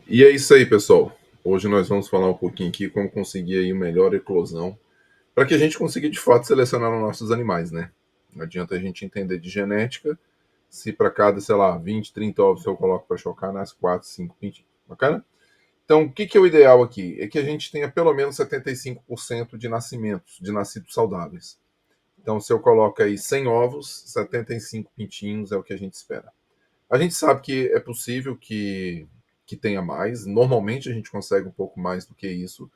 E é isso aí, pessoal. Hoje nós vamos falar um pouquinho aqui como conseguir aí melhor eclosão para que a gente consiga de fato selecionar os nossos animais, né? Não adianta a gente entender de genética se para cada, sei lá, 20, 30 ovos eu coloco para chocar, nas 4, 5 pintinhos. Bacana? Então, o que é o ideal aqui? É que a gente tenha pelo menos 75% de nascimentos, de nascidos saudáveis. Então, se eu coloco aí 100 ovos, 75 pintinhos é o que a gente espera. A gente sabe que é possível que tenha mais. Normalmente a gente consegue um pouco mais do que isso.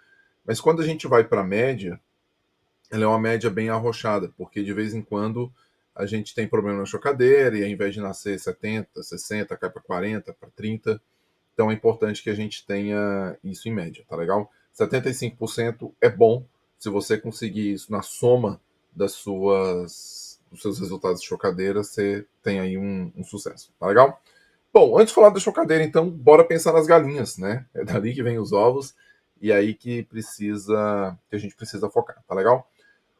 Mas quando a gente vai para a média, ela é uma média bem arrochada, porque de vez em quando a gente tem problema na chocadeira e ao invés de nascer 70, 60, cai para 40, para 30. Então é importante que a gente tenha isso em média, tá legal? 75% é bom se você conseguir isso na soma dos seus resultados de chocadeira, você tem aí um sucesso, tá legal? Bom, antes de falar da chocadeira, então, bora pensar nas galinhas, né? É dali que vem os ovos e aí que a gente precisa focar, tá legal?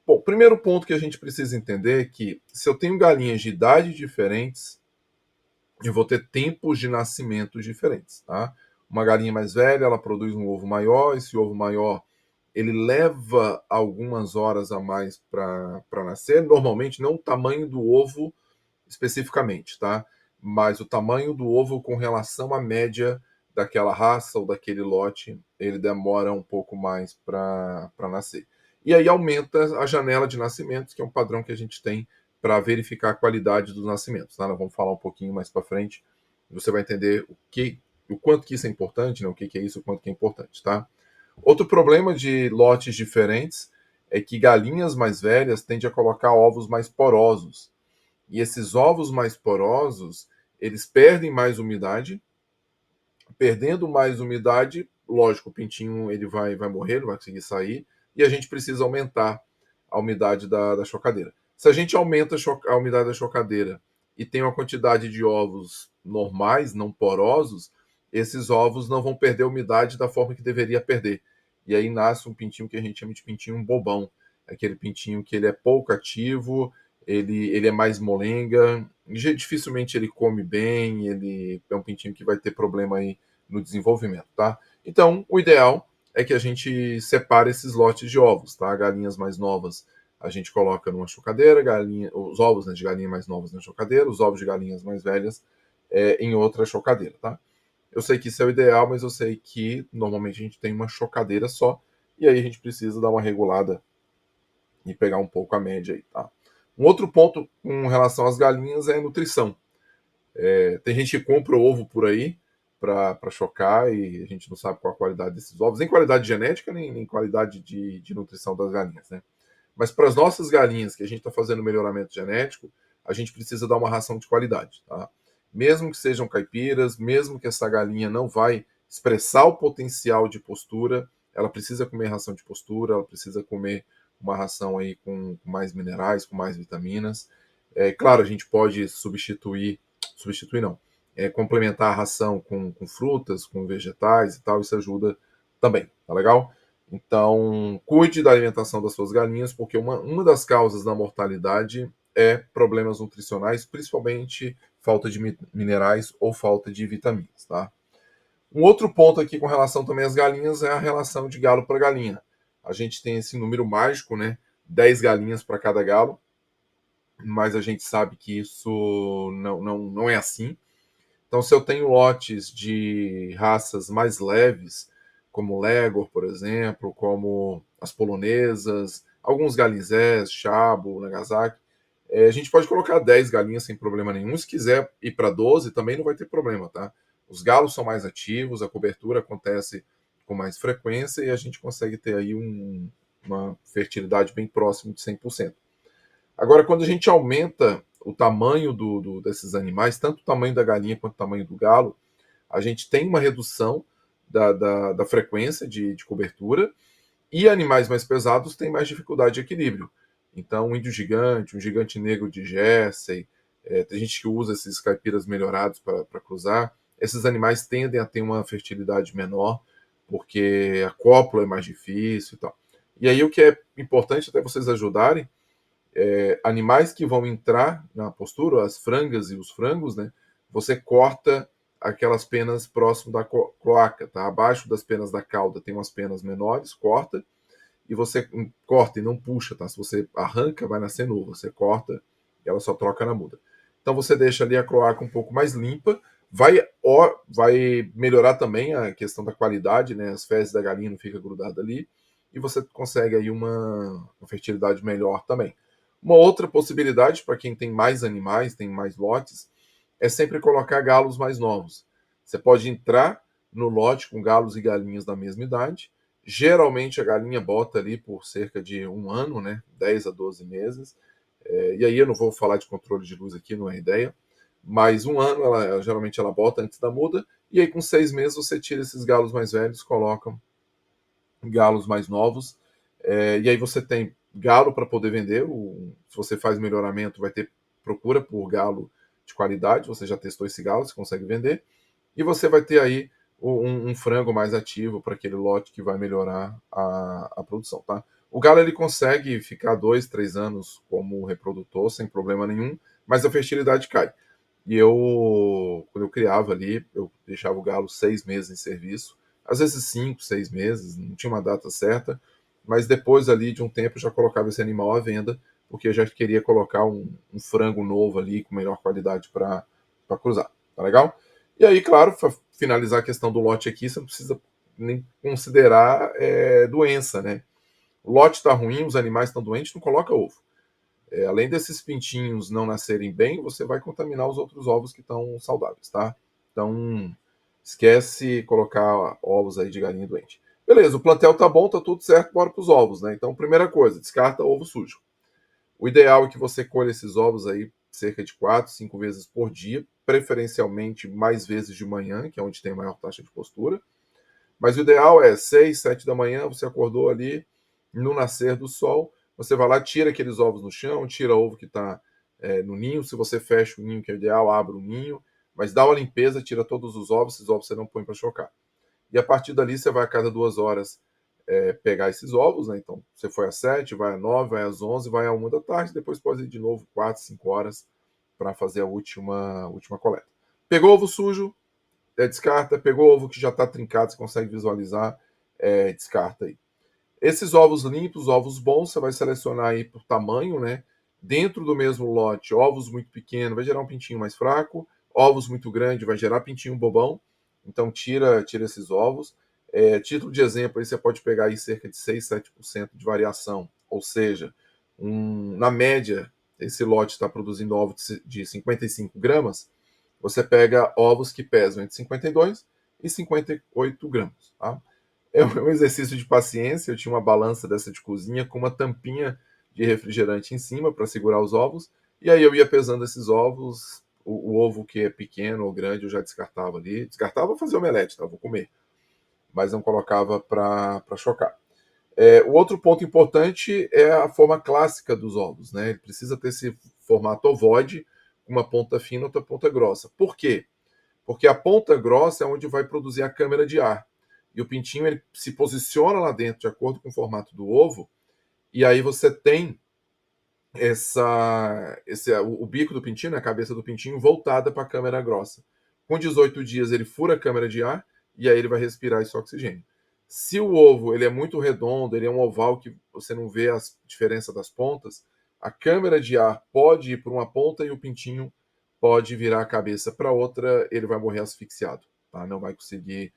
Bom, o primeiro ponto que a gente precisa entender é que se eu tenho galinhas de idades diferentes, eu vou ter tempos de nascimento diferentes, tá? Uma galinha mais velha, ela produz um ovo maior, esse ovo maior, ele leva algumas horas a mais para nascer, normalmente não o tamanho do ovo especificamente, tá? Mas o tamanho do ovo com relação à média daquela raça ou daquele lote, ele demora um pouco mais para nascer. E aí aumenta a janela de nascimentos, que é um padrão que a gente tem para verificar a qualidade dos nascimentos. Tá? Nós vamos falar um pouquinho mais para frente. Você vai entender o quanto que isso é importante, né? O que é isso, o quanto que é importante, tá? Outro problema de lotes diferentes é que galinhas mais velhas tendem a colocar ovos mais porosos. E esses ovos mais porosos, eles perdem mais umidade. Perdendo mais umidade, lógico, o pintinho ele vai morrer, não vai conseguir sair. E a gente precisa aumentar a umidade da chocadeira. Se a gente aumenta a umidade da chocadeira e tem uma quantidade de ovos normais, não porosos, esses ovos não vão perder a umidade da forma que deveria perder. E aí nasce um pintinho que a gente chama de pintinho bobão. Aquele pintinho que ele é pouco ativo, ele é mais molenga, dificilmente ele come bem, ele é um pintinho que vai ter problema aí no desenvolvimento, tá? Então, o ideal é que a gente separe esses lotes de ovos, tá? Galinhas mais novas a gente coloca numa chocadeira, os ovos, né, de galinha mais novas na chocadeira, os ovos de galinhas mais velhas em outra chocadeira, tá? Eu sei que isso é o ideal, mas eu sei que normalmente a gente tem uma chocadeira só, e aí a gente precisa dar uma regulada e pegar um pouco a média aí, tá? Um outro ponto com relação às galinhas é a nutrição. Tem gente que compra o ovo por aí para chocar e a gente não sabe qual a qualidade desses ovos, nem qualidade genética, nem qualidade de nutrição das galinhas, né? Mas para as nossas galinhas, que a gente está fazendo melhoramento genético, a gente precisa dar uma ração de qualidade, tá? Mesmo que sejam caipiras, mesmo que essa galinha não vai expressar o potencial de postura, ela precisa comer ração de postura, ela precisa comer uma ração aí com mais minerais, com mais vitaminas. Claro, a gente pode substituir não, complementar a ração com frutas, com vegetais e tal, isso ajuda também, tá legal? Então, cuide da alimentação das suas galinhas, porque uma das causas da mortalidade é problemas nutricionais, principalmente falta de minerais ou falta de vitaminas, tá? Um outro ponto aqui com relação também às galinhas é a relação de galo para galinha. A gente tem esse número mágico, né? 10 galinhas para cada galo, mas a gente sabe que isso não é assim. Então, se eu tenho lotes de raças mais leves, como o Legor, por exemplo, como as polonesas, alguns galinzés, Chabo, Nagasaki, a gente pode colocar 10 galinhas sem problema nenhum. Se quiser ir para 12, também não vai ter problema, tá? Os galos são mais ativos, a cobertura acontece com mais frequência e a gente consegue ter aí uma fertilidade bem próxima de 100%. Agora, quando a gente aumenta o tamanho desses animais, tanto o tamanho da galinha quanto o tamanho do galo, a gente tem uma redução da frequência de cobertura e animais mais pesados têm mais dificuldade de equilíbrio. Então, um índio gigante, um gigante negro de Jersey, tem gente que usa esses caipiras melhorados para cruzar. Esses animais tendem a ter uma fertilidade menor, porque a cópula é mais difícil e tal. E aí, o que é importante até vocês ajudarem animais que vão entrar na postura, as frangas e os frangos, né? Você corta aquelas penas próximo da cloaca, tá? Abaixo das penas da cauda tem umas penas menores, corta, e você corta e não puxa, tá? Se você arranca, vai nascer novo. Você corta e ela só troca na muda. Então você deixa ali a cloaca um pouco mais limpa, vai melhorar também a questão da qualidade, né? As fezes da galinha não ficam grudadas ali, e você consegue aí uma fertilidade melhor também. Uma outra possibilidade para quem tem mais animais, tem mais lotes, é sempre colocar galos mais novos. Você pode entrar no lote com galos e galinhas da mesma idade. Geralmente a galinha bota ali por cerca de um ano, né? 10 a 12 meses. E aí eu não vou falar de controle de luz aqui, não é ideia. Mas um ano geralmente ela bota antes da muda. E aí com 6 meses você tira esses galos mais velhos, coloca galos mais novos. E aí você tem galo para poder vender. Se você faz melhoramento, vai ter procura por galo de qualidade. Você já testou esse galo, você consegue vender. E você vai ter aí um frango mais ativo para aquele lote que vai melhorar a produção, tá? O galo ele consegue ficar 2, 3 anos como reprodutor sem problema nenhum, mas a fertilidade cai. E quando eu criava ali, eu deixava o galo 6 meses em serviço, às vezes 5, 6 meses, não tinha uma data certa, mas depois ali de um tempo eu já colocava esse animal à venda, porque eu já queria colocar um frango novo ali com melhor qualidade para cruzar. Tá legal? E aí, claro, para finalizar a questão do lote aqui, você não precisa nem considerar doença, né? O lote está ruim, os animais estão doentes, não coloca ovo. Além desses pintinhos não nascerem bem, você vai contaminar os outros ovos que estão saudáveis, tá? Então, esquece colocar ovos aí de galinha doente. Beleza, o plantel tá bom, tá tudo certo, bora para os ovos, né? Então, primeira coisa, descarta ovo sujo. O ideal é que você colha esses ovos aí cerca de 4, 5 vezes por dia, preferencialmente mais vezes de manhã, que é onde tem a maior taxa de postura. Mas o ideal é 6, 7 da manhã, você acordou ali no nascer do sol, você vai lá, tira aqueles ovos no chão, tira o ovo que está no ninho. Se você fecha o ninho, que é o ideal, abre o ninho, mas dá uma limpeza, tira todos os ovos, esses ovos você não põe para chocar. E a partir dali você vai a cada 2 horas pegar esses ovos, né? Então você foi às 7, vai às 9, vai às 11, vai à 1 da tarde, depois pode ir de novo 4, 5 horas para fazer a última coleta. Pegou ovo sujo, descarta. Pegou ovo que já está trincado, você consegue visualizar, descarta aí. Esses ovos limpos, ovos bons, você vai selecionar aí por tamanho, né? Dentro do mesmo lote, ovos muito pequenos vai gerar um pintinho mais fraco, ovos muito grandes vai gerar pintinho bobão. Então tira esses ovos. Título de exemplo, aí você pode pegar aí cerca de 6, 7% de variação. Ou seja, na média, esse lote está produzindo ovos de 55 gramas. Você pega ovos que pesam entre 52 e 58 gramas. Tá? É um exercício de paciência. Eu tinha uma balança dessa de cozinha com uma tampinha de refrigerante em cima para segurar os ovos. E aí eu ia pesando esses ovos. O ovo que é pequeno ou grande eu já descartava ali. Descartava para fazer omelete, tá? Vou comer. Mas não colocava para chocar. O outro ponto importante é a forma clássica dos ovos, né? Ele precisa ter esse formato ovoide, uma ponta fina e outra ponta grossa. Por quê? Porque a ponta grossa é onde vai produzir a câmara de ar. E o pintinho ele se posiciona lá dentro de acordo com o formato do ovo, e aí você tem o bico do pintinho, a cabeça do pintinho, voltada para a câmara grossa. Com 18 dias ele fura a câmara de ar e aí ele vai respirar esse oxigênio. Se o ovo ele é muito redondo, ele é um oval que você não vê a diferença das pontas, a câmara de ar pode ir para uma ponta e o pintinho pode virar a cabeça para outra, ele vai morrer asfixiado, tá? Não vai conseguir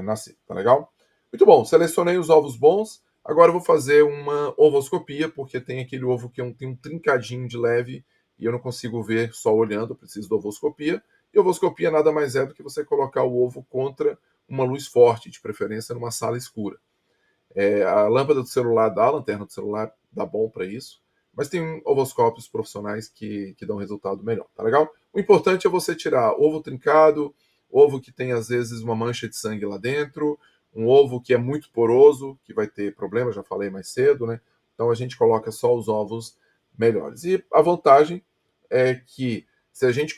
nascer, tá legal? Muito bom, selecionei os ovos bons. Agora eu vou fazer uma ovoscopia, porque tem aquele ovo que tem um trincadinho de leve e eu não consigo ver só olhando, preciso da ovoscopia. E ovoscopia nada mais é do que você colocar o ovo contra uma luz forte, de preferência numa sala escura. A lâmpada do celular dá, a lanterna do celular dá bom para isso, mas tem ovoscópios profissionais que dão resultado melhor, tá legal? O importante é você tirar ovo trincado, ovo que tem às vezes uma mancha de sangue lá dentro, um ovo que é muito poroso, que vai ter problema, já falei mais cedo, né? Então a gente coloca só os ovos melhores. E a vantagem é que se a gente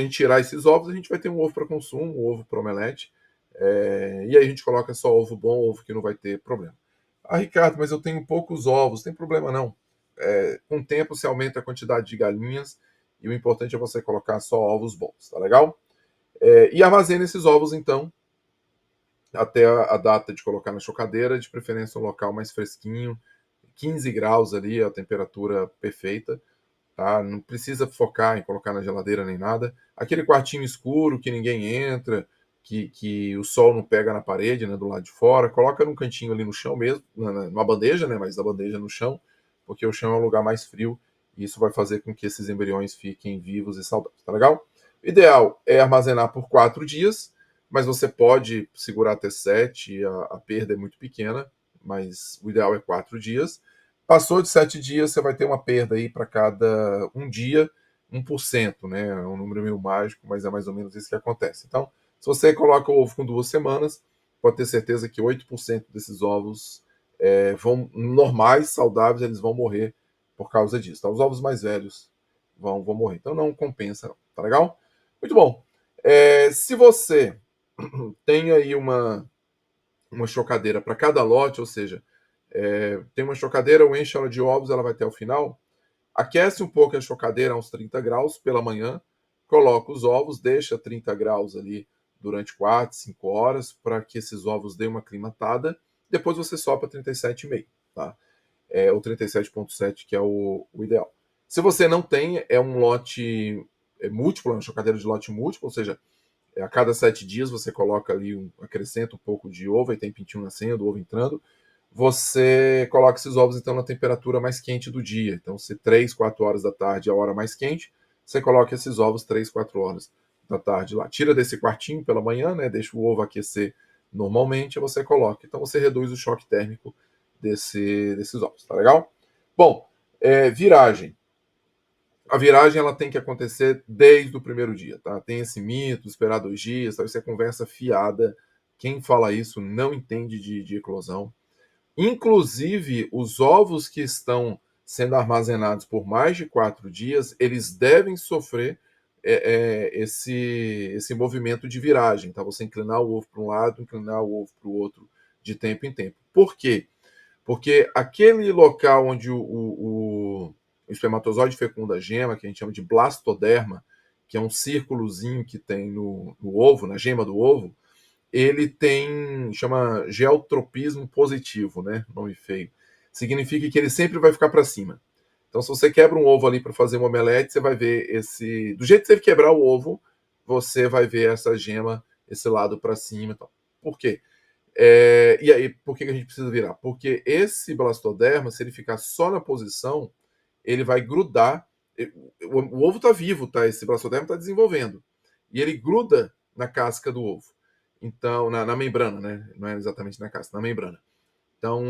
tirar esses ovos, a gente vai ter um ovo para consumo, um ovo para omelete, e aí a gente coloca só ovo bom, ovo que não vai ter problema. Ah, Ricardo, mas eu tenho poucos ovos. Tem problema não. Com o tempo você aumenta a quantidade de galinhas e o importante é você colocar só ovos bons, tá legal? E armazena esses ovos, então, até a data de colocar na chocadeira, de preferência um local mais fresquinho, 15 graus ali, a temperatura perfeita, tá? Não precisa focar em colocar na geladeira nem nada. Aquele quartinho escuro que ninguém entra, que o sol não pega na parede, né, do lado de fora, coloca num cantinho ali no chão mesmo, numa bandeja, né, mas da bandeja no chão, porque o chão é um lugar mais frio e isso vai fazer com que esses embriões fiquem vivos e saudáveis, tá legal? O ideal é armazenar por 4 dias, mas você pode segurar até 7, a perda é muito pequena, mas o ideal é 4 dias. Passou de 7 dias, você vai ter uma perda aí para cada um dia, 1%, né? É um número meio mágico, mas é mais ou menos isso que acontece. Então, se você coloca o ovo com 2 semanas, pode ter certeza que 8% desses ovos vão normais, saudáveis, eles vão morrer por causa disso. Tá? Os ovos mais velhos vão morrer. Então não compensa, não. Tá legal? Muito bom. Se você tem aí uma chocadeira para cada lote, ou seja, tem uma chocadeira, eu encho ela de ovos, ela vai até o final. Aquece um pouco a chocadeira a uns 30 graus pela manhã, coloca os ovos, deixa 30 graus ali durante 4, 5 horas para que esses ovos deem uma aclimatada. Depois você sopra 37,5, tá? Ou 37,7, que é o ideal. Se você não tem, é um lote múltiplo, uma chocadeira de lote múltiplo, ou seja, a cada 7 dias você coloca ali, acrescenta um pouco de ovo, e tem pintinho nascendo, ovo entrando. Você coloca esses ovos então na temperatura mais quente do dia. Então, se 3, 4 horas da tarde é a hora mais quente, você coloca esses ovos 3, 4 horas da tarde lá. Tira desse quartinho pela manhã, né? Deixa o ovo aquecer normalmente e você coloca. Então você reduz o choque térmico desses ovos, tá legal? Bom, viragem. A viragem ela tem que acontecer desde o primeiro dia, tá? Tem esse mito, esperar 2 dias, tá? Isso é conversa fiada. Quem fala isso não entende de eclosão. Inclusive, os ovos que estão sendo armazenados por mais de 4 dias, eles devem sofrer esse movimento de viragem, tá? Você inclinar o ovo para um lado, inclinar o ovo para o outro de tempo em tempo. Por quê? Porque aquele local onde o espermatozoide fecunda a gema, que a gente chama de blastoderma, que é um círculozinho que tem no ovo, na gema do ovo, ele chama geotropismo positivo, né? Nome feio. Significa que ele sempre vai ficar para cima. Então, se você quebra um ovo ali para fazer um omelete, você vai ver do jeito que você quebrar o ovo, você vai ver essa gema, esse lado para cima. Então. Por quê? E aí, por que a gente precisa virar? Porque esse blastoderma, se ele ficar só na posição, ele vai grudar. O ovo está vivo, tá? Esse blastoderma está desenvolvendo. E ele gruda na casca do ovo. Então, na membrana, né? Não é exatamente na casca, na membrana. Então,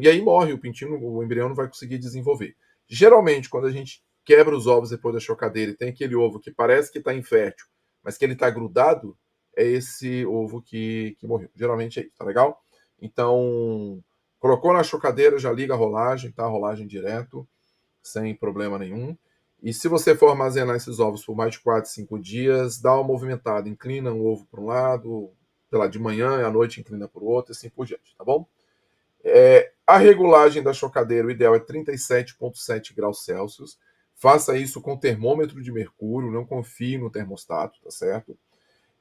e aí morre o pintinho, o embrião não vai conseguir desenvolver. Geralmente, quando a gente quebra os ovos depois da chocadeira e tem aquele ovo que parece que está infértil, mas que ele está grudado, é esse ovo que morreu. Geralmente é isso, tá legal? Então, colocou na chocadeira, já liga a rolagem, tá? A rolagem direto, sem problema nenhum. E se você for armazenar esses ovos por mais de 4, 5 dias, dá uma movimentada, inclina o ovo para um lado, sei lá, de manhã e à noite inclina para o outro, e assim por diante, tá bom? A regulagem da chocadeira, o ideal é 37,7 graus Celsius. Faça isso com termômetro de mercúrio, não confie no termostato, tá certo?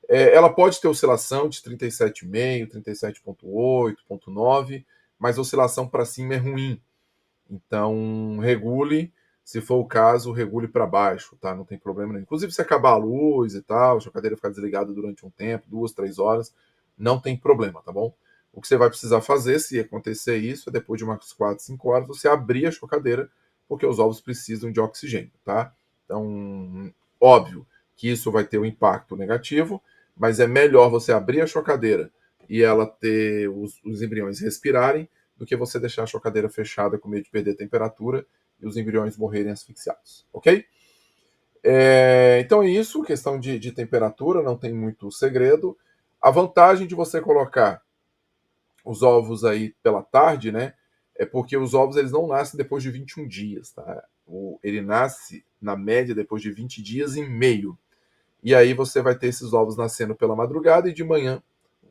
Ela pode ter oscilação de 37,5, 37,8, 37,9, mas oscilação para cima é ruim. Então, regule, se for o caso, regule para baixo, tá? Não tem problema nenhum. Inclusive, se acabar a luz e tal, a chocadeira ficar desligada durante um tempo, 2, 3 horas, não tem problema, tá bom? O que você vai precisar fazer, se acontecer isso, é depois de umas 4, 5 horas, você abrir a chocadeira, porque os ovos precisam de oxigênio, tá? Então, óbvio que isso vai ter um impacto negativo, mas é melhor você abrir a chocadeira e ela ter os embriões respirarem do que você deixar a chocadeira fechada com medo de perder temperatura e os embriões morrerem asfixiados, ok? Então é isso, questão de temperatura, não tem muito segredo. A vantagem de você colocar os ovos aí pela tarde, né? É porque os ovos eles não nascem depois de 21 dias, tá? Ele nasce, na média, depois de 20 dias e meio. E aí você vai ter esses ovos nascendo pela madrugada e de manhã,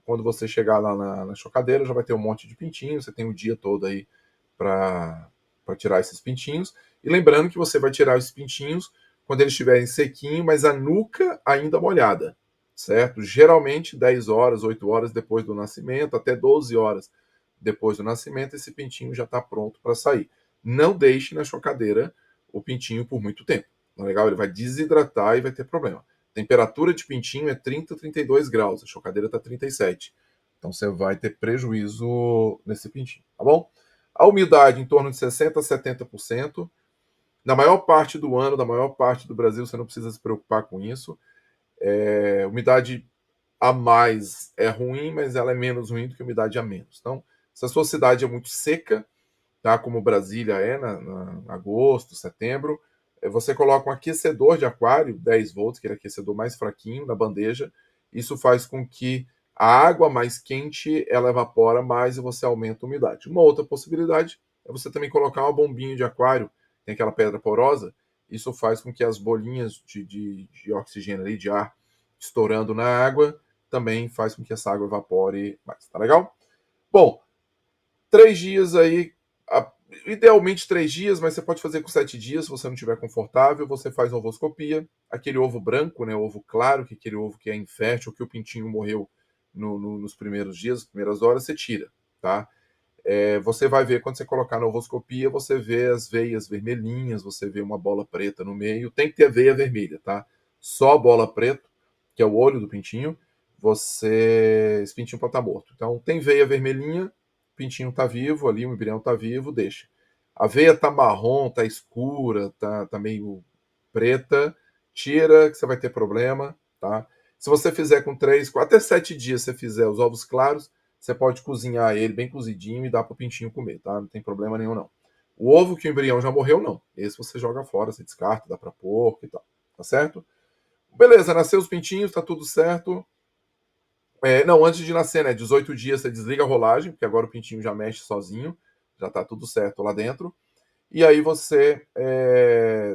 quando você chegar lá na chocadeira, já vai ter um monte de pintinhos, você tem o dia todo aí para tirar esses pintinhos. E lembrando que você vai tirar esses pintinhos quando eles estiverem sequinhos, mas a nuca ainda molhada. certo? Geralmente 10 horas, 8 horas depois do nascimento, até 12 horas depois do nascimento, esse pintinho já está pronto para sair. Não deixe na chocadeira o pintinho por muito tempo. Não é legal? Ele vai desidratar e vai ter problema. Temperatura de pintinho é 30, 32 graus. A chocadeira está 37. Então você vai ter prejuízo nesse pintinho, tá bom? A umidade em torno de 60% a 70%. Na maior parte do ano, da maior parte do Brasil, você não precisa se preocupar com isso. Umidade a mais é ruim, mas ela é menos ruim do que umidade a menos. Então, se a sua cidade é muito seca, tá, como Brasília é, agosto, setembro, você coloca um aquecedor de aquário, 10 volts, aquele aquecedor mais fraquinho, na bandeja. Isso faz com que a água mais quente, ela evapora mais e você aumenta a umidade. Uma outra possibilidade é você também colocar uma bombinha de aquário, tem aquela pedra porosa, isso faz com que as bolinhas de oxigênio ali, de ar, estourando na água, também faz com que essa água evapore mais. Tá legal? Bom, 3 dias aí, idealmente 3 dias, mas você pode fazer com 7 dias, se você não estiver confortável, você faz ovoscopia, aquele ovo branco, né, ovo claro, que é aquele ovo que é infértil, que o pintinho morreu nos primeiros dias, nas primeiras horas, você tira, tá? Você vai ver, quando você colocar na ovoscopia, você vê as veias vermelhinhas, você vê uma bola preta no meio, tem que ter veia vermelha, tá? Só a bola preta, que é o olho do pintinho, esse pintinho pode estar morto. Então, tem veia vermelhinha, o pintinho está vivo ali, o embrião está vivo, deixa. A veia está marrom, está escura, tá meio preta, tira, que você vai ter problema, tá? Se você fizer com 3, 4, até 7 dias, você fizer os ovos claros, você pode cozinhar ele bem cozidinho e dar para o pintinho comer, tá? Não tem problema nenhum, não. O ovo que o embrião já morreu, não. Esse você joga fora, você descarta, dá para porco e tal, tá certo? Beleza, nasceu os pintinhos, tá tudo certo. Não, antes de nascer, né? 18 dias você desliga a rolagem, porque agora o pintinho já mexe sozinho, já tá tudo certo lá dentro. E aí você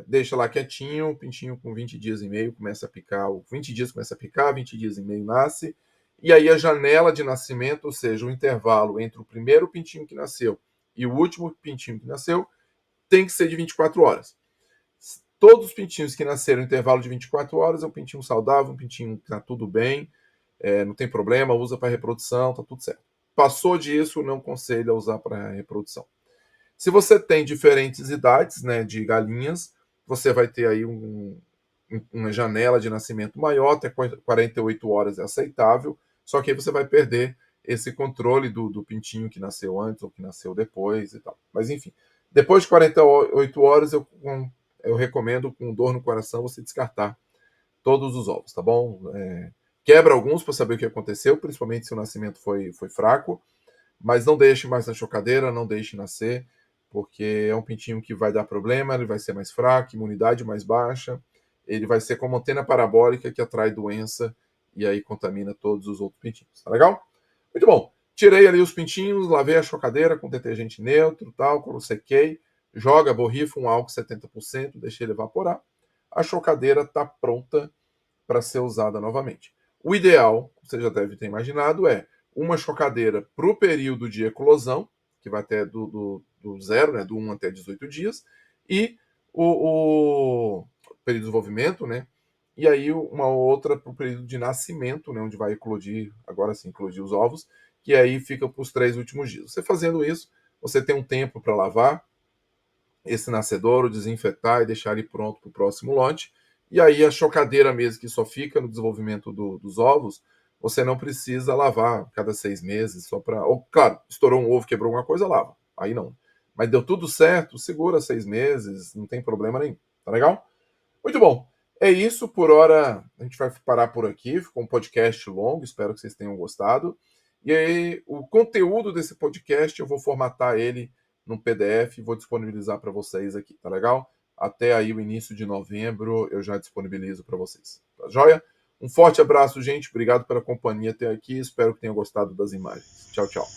deixa lá quietinho, o pintinho com 20 dias e meio começa a picar, 20 dias começa a picar, 20 dias e meio nasce. E aí a janela de nascimento, ou seja, o intervalo entre o primeiro pintinho que nasceu e o último pintinho que nasceu, tem que ser de 24 horas. Todos os pintinhos que nasceram no intervalo de 24 horas é um pintinho saudável, um pintinho que está tudo bem, não tem problema, usa para reprodução, está tudo certo. Passou disso, não aconselho a usar para reprodução. Se você tem diferentes idades, né, de galinhas, você vai ter aí uma janela de nascimento maior, até 48 horas é aceitável, só que aí você vai perder esse controle do pintinho que nasceu antes ou que nasceu depois e tal. Mas enfim, depois de 48 horas eu recomendo, com dor no coração, você descartar todos os ovos, tá bom? Quebra alguns para saber o que aconteceu, principalmente se o nascimento foi fraco, mas não deixe mais na chocadeira, não deixe nascer, porque é um pintinho que vai dar problema, ele vai ser mais fraco, imunidade mais baixa, ele vai ser como antena parabólica que atrai doença e aí contamina todos os outros pintinhos. Tá legal? Muito bom. Tirei ali os pintinhos, lavei a chocadeira com detergente neutro, tal, sequei, joga, borrifa um álcool 70%, deixei ele evaporar. A chocadeira está pronta para ser usada novamente. O ideal, você já deve ter imaginado, é uma chocadeira para o período de eclosão, que vai até do 0, né, do 1 até 18 dias, e o período de desenvolvimento, né, e aí uma outra para o período de nascimento, né, onde vai eclodir, agora sim, eclodir os ovos, que aí fica para os 3 últimos dias. Você fazendo isso, você tem um tempo para lavar esse nascedouro, desinfetar e deixar ele pronto para o próximo lote. E aí a chocadeira mesmo, que só fica no desenvolvimento dos ovos, você não precisa lavar cada 6 meses, só para... Ou, claro, estourou um ovo, quebrou alguma coisa, lava. Aí não. Mas deu tudo certo, segura 6 meses, não tem problema nenhum. Tá legal? Muito bom. É isso, por hora a gente vai parar por aqui. Ficou um podcast longo, espero que vocês tenham gostado. E aí, o conteúdo desse podcast eu vou formatar ele num PDF e vou disponibilizar para vocês aqui, tá legal? Até aí o início de novembro eu já disponibilizo para vocês. Tá joia? Um forte abraço, gente. Obrigado pela companhia até aqui. Espero que tenham gostado das imagens. Tchau, tchau.